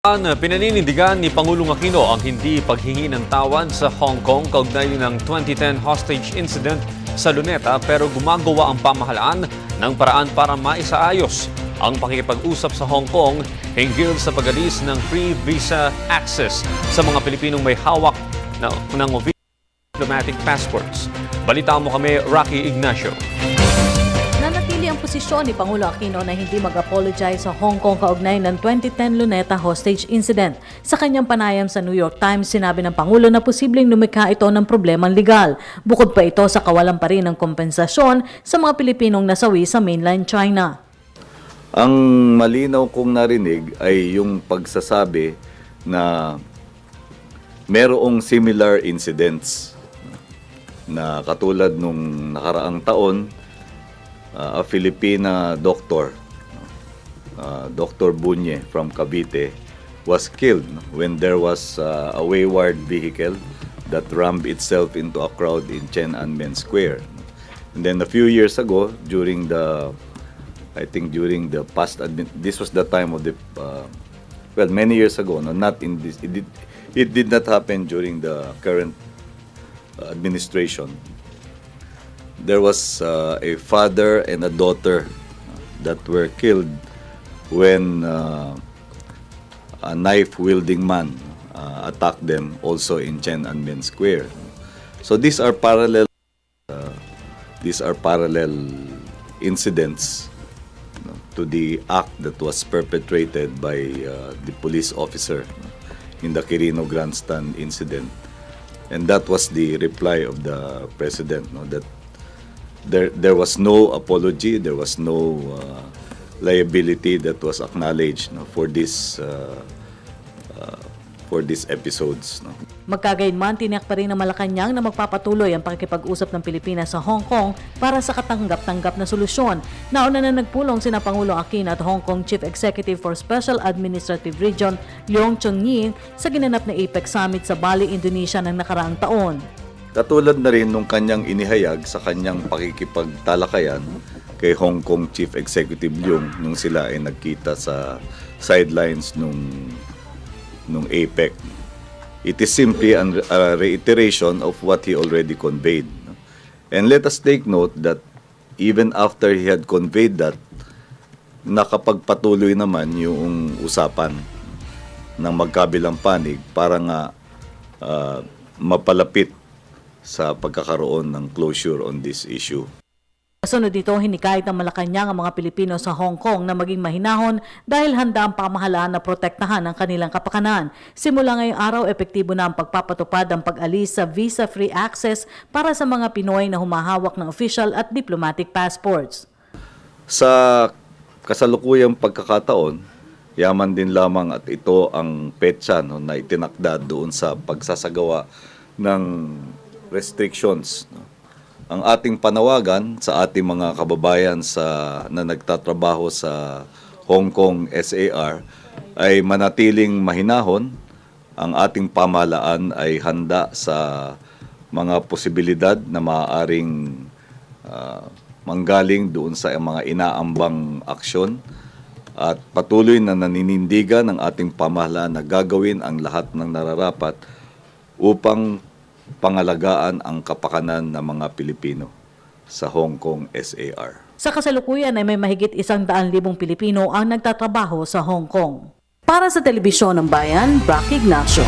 Pinaninindigan ni Pangulong Aquino ang hindi paghingi ng tawad sa Hong Kong kaugnay ng 2010 hostage incident sa Luneta, pero gumagawa ang pamahalaan ng paraan para maisaayos ang pakikipag-usap sa Hong Kong hinggil sa pag-alis ng free visa access sa mga Pilipinong may hawak ng official diplomatic passports. Balitaan mo kami, Rocky Ignacio. Nanatili ang posisyon ni Pangulo Aquino na hindi mag-apologize sa Hong Kong kaugnay ng 2010 Luneta hostage incident. Sa kanyang panayam sa New York Times, sinabi ng Pangulo na posibleng lumikha ito ng problemang legal. Bukod pa ito sa kawalan pa rin ng kompensasyon sa mga Pilipinong nasawi sa mainland China. Ang malinaw kong narinig ay yung pagsasabi na merong similar incidents na katulad nung nakaraang taon. A Filipina doctor, Dr. Bunye from Cavite, was killed when there was a wayward vehicle that rammed itself into a crowd in Tiananmen Square. And then a few years ago, during the past, this was the time of the, many years ago, no, not in this, it did not happen during the current administration. There was a father and a daughter that were killed when a knife-wielding man attacked them also in Tiananmen Square. So these are parallel incidents to the act that was perpetrated by the police officer in the Quirino Grandstand incident. And that was the reply of the president, no, that there was no apology, there was no liability that was acknowledged, no, for these episodes, no. Magkagayunman, tiniyak pa rin ng Malacanang na magpapatuloy ang pakikipag-usap ng Pilipinas sa Hong Kong para sa katanggap-tanggap na solusyon. Nauna na nagpulong sina Pangulong Aquino at Hong Kong Chief Executive for Special Administrative Region Leong Chun-ying sa ginanap na APEC Summit sa Bali, Indonesia ng nakaraang taon. Katulad na rin nung kanyang inihayag sa kanyang pakikipagtalakayan kay Hong Kong Chief Executive Leong nung sila ay nagkita sa sidelines nung APEC. It is simply a reiteration of what he already conveyed. And let us take note that even after he had conveyed that, nakapagpatuloy naman yung usapan ng magkabilang panig para nga mapalapit sa pagkakaroon ng closure on this issue. Kasunod dito, hinikayat ng Malacanang ang mga Pilipino sa Hong Kong na maging mahinahon dahil handa ang pamahalaan na protektahan ang kanilang kapakanan. Simula ngayong araw, epektibo na ang pagpapatupad ng pag-alis sa visa-free access para sa mga Pinoy na humahawak ng official at diplomatic passports. Sa kasalukuyang pagkakataon, yaman din lamang at ito ang petsa, no, na itinakda doon sa pagsasagawa ng restrictions, no. Ang ating panawagan sa ating mga kababayan na nagtatrabaho sa Hong Kong SAR ay manatiling mahinahon. Ang ating pamahalaan ay handa sa mga posibilidad na maaaring manggaling doon sa mga inaambang aksyon, at patuloy na naninindigan ng ating pamahalaan na gagawin ang lahat ng nararapat upang pangalagaan ang kapakanan ng mga Pilipino sa Hong Kong SAR. Sa kasalukuyan ay may mahigit 100,000 Pilipino ang nagtatrabaho sa Hong Kong. Para sa Telebisyon ng Bayan, Rocky Ignacio.